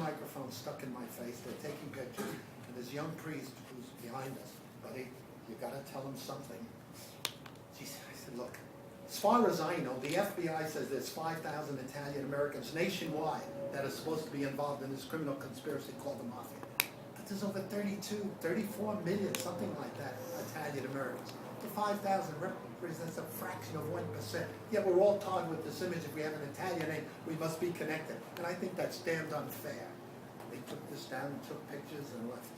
microphones stuck in my face. They're taking pictures. And this young priest who's behind us, buddy, you got to tell him something. Jeez, I said, look, as far as I know, the FBI says there's 5,000 Italian Americans nationwide that are supposed to be involved in this criminal conspiracy called the Mafia. But there's over 32, 34 million, something like that, Italian Americans. The 5,000 represents a fraction of 1%. Yet we're all taught with this image, if we have an Italian name, we must be connected. And I think that's damned unfair. They took this down and took pictures and left.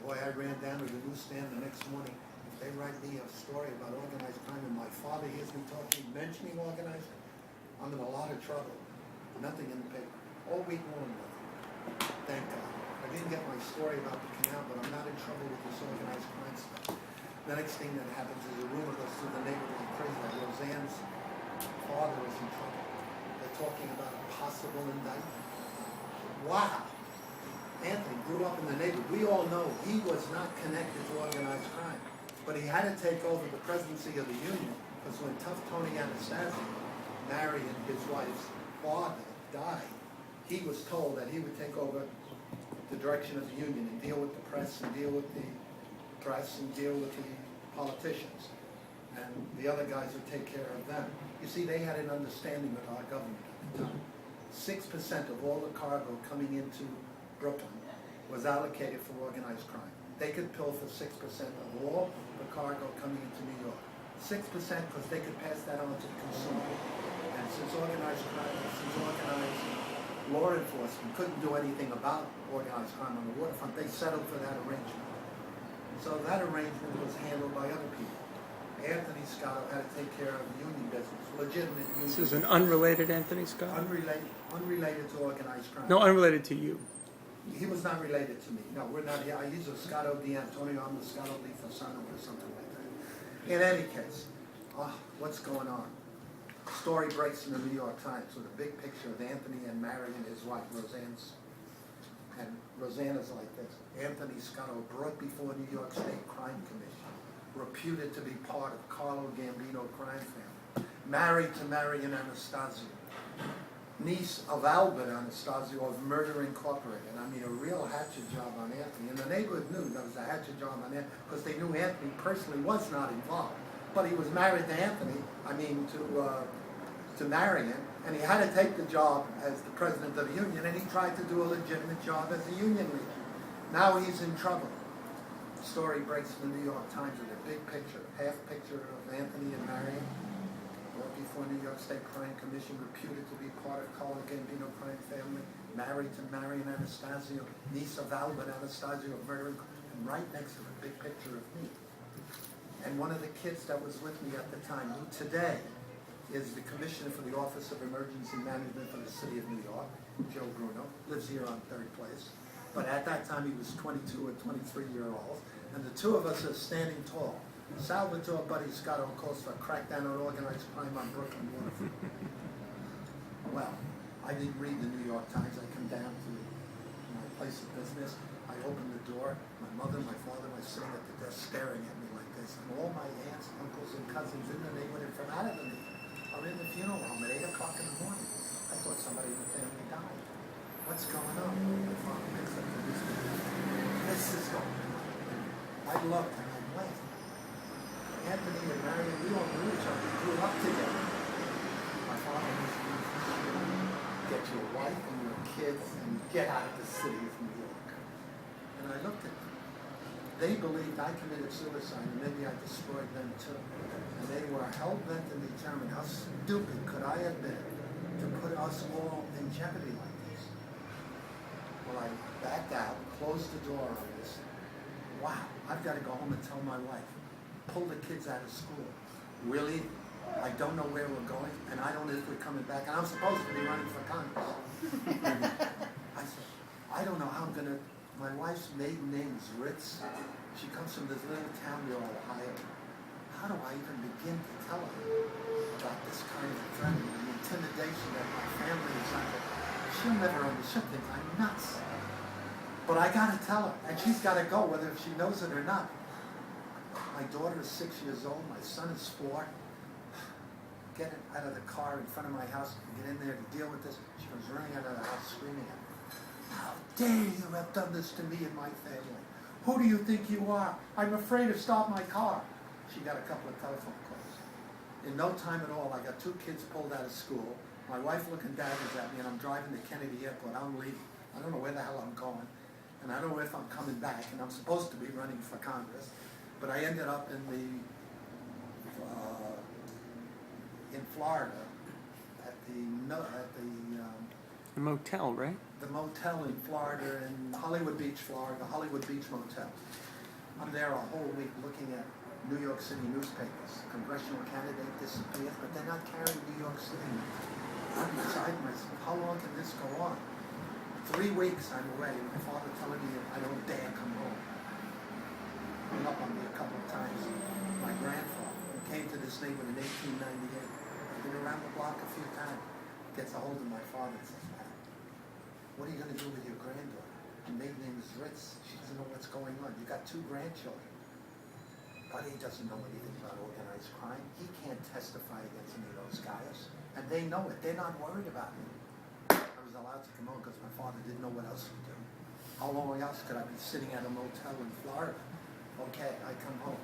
Boy, I ran down to the newsstand the next morning. If they write me a story about organized crime and my father hears me talking, mentioning organized crime, I'm in a lot of trouble. Nothing in the paper. All week long, nothing. Thank God. I didn't get my story about the canal, but I'm not in trouble with this organized crime stuff. The next thing that happens is a rumor goes through the neighborhood like crazy that Roseanne's father is in trouble. They're talking about a possible indictment. Wow. Anthony grew up in the neighborhood. We all know he was not connected to organized crime. But he had to take over the presidency of the union because when Tough Tony Anastasio, Marion, his wife's father, died, he was told that he would take over the direction of the union and deal with the press and deal with the press and deal with the politicians. And the other guys would take care of them. You see, they had an understanding with our government at the time. 6% of all the cargo coming into Brooklyn was allocated for organized crime. They could pilfer 6% of all the cargo coming into New York. 6% because they could pass that on to the consumer. And since organized law enforcement couldn't do anything about organized crime on the waterfront, they settled for that arrangement. So that arrangement was handled by other people. Anthony Scotto had to take care of union business, legitimate union business. This is an unrelated Anthony Scotto? Unrelated to organized crime. No, unrelated to you. He was not related to me. No, we're not here. He's a Scotto di Antonio. I'm the Scotto di Fasano or something like that. In any case, what's going on? Story breaks in the New York Times with a big picture of Anthony and Marion, his wife, Roseanne's. And Roseanne is like this. Anthony Scotto brought before New York State Crime Commission, reputed to be part of Carlo Gambino crime family, married to Marion Anastasio, niece of Albert Anastasio of Murder Incorporated. I mean, a real hatchet job on Anthony. And the neighborhood knew there was a hatchet job on Anthony because they knew Anthony personally was not involved. But he was married to Anthony, to Marion, and he had to take the job as the president of the union, and he tried to do a legitimate job as a union leader. Now he's in trouble. The story breaks in the New York Times with a big picture, half picture of Anthony and Marion, brought before New York State Crime Commission, reputed to be part of Carlo Gambino crime family, married to Marion Anastasio, niece of Albert Anastasio of Murder, and right next to the big picture of me. And one of the kids that was with me at the time, who today is the commissioner for the Office of Emergency Management for the City of New York, Joe Bruno, lives here on 3rd Place. But at that time he was 22 or 23-year-old, and the two of us are standing tall. Salvatore Buddy Scotto calls for a crackdown on organized crime on Brooklyn waterfront. Well, I didn't read the New York Times. I come down to my place of business. I open the door. My mother, my father, are sitting at the desk staring at me like this. And all my aunts, uncles, and cousins in the neighborhood from out of the neighborhood are in the funeral home at 8 o'clock in the morning. I thought somebody in the family died. What's going on? My father picks up the newspaper. This is going on. I looked and I went. Anthony and Marion, we all knew each other. We grew up together. My father was get your wife and your kids and get out of the city of New York. And I looked at them. They believed I committed suicide and maybe I destroyed them too. And they were hell-bent and determined. How stupid could I have been to put us all in jeopardy like this? Well, I backed out, closed the door on this. Wow, I've got to go home and tell my wife. Pull the kids out of school. We're leaving. I don't know where we're going, and I don't know if we're coming back. And I'm supposed to be running for Congress. I said, I don't know how I'm going to... My wife's maiden name is Ritz. She comes from this little town near Ohio. How do I even begin to tell her about this kind of threat and intimidation that my family is under? She'll never understand. She'll think I'm nuts. But I got to tell her, and she's got to go, whether she knows it or not. My daughter is 6 years old. My son is 4. Get out of the car in front of my house and get in there to deal with this. She comes running out of the house screaming at me. How dare you have done this to me and my family? Who do you think you are? I'm afraid to stop my car. She got a couple of telephone calls. In no time at all, I got 2 kids pulled out of school. My wife looking daggers at me, and I'm driving to Kennedy Airport. I'm leaving. I don't know where the hell I'm going, and I don't know if I'm coming back, and I'm supposed to be running for Congress, but I ended up in Florida at The motel, right? the motel in Florida, in Hollywood Beach, Florida, Hollywood Beach Motel. I'm there a whole week looking at New York City newspapers. Congressional candidate disappears, but they're not carrying New York City. I'm beside myself. How long can this go on? 3 weeks I'm away. My father telling me I don't dare come home. Hung up on me a couple of times. My grandfather, who came to this neighborhood in 1898, been around the block a few times, gets a hold of my father and says, "Man, what are you going to do with your granddaughter? Her maiden name is Ritz. She doesn't know what's going on. You got 2 grandchildren. But he doesn't know anything about organized crime. He can't testify against any of those guys. And they know it. They're not worried about it." I was allowed to come home because my father didn't know what else to do. How long else could I be sitting at a motel in Florida? Okay, I come home.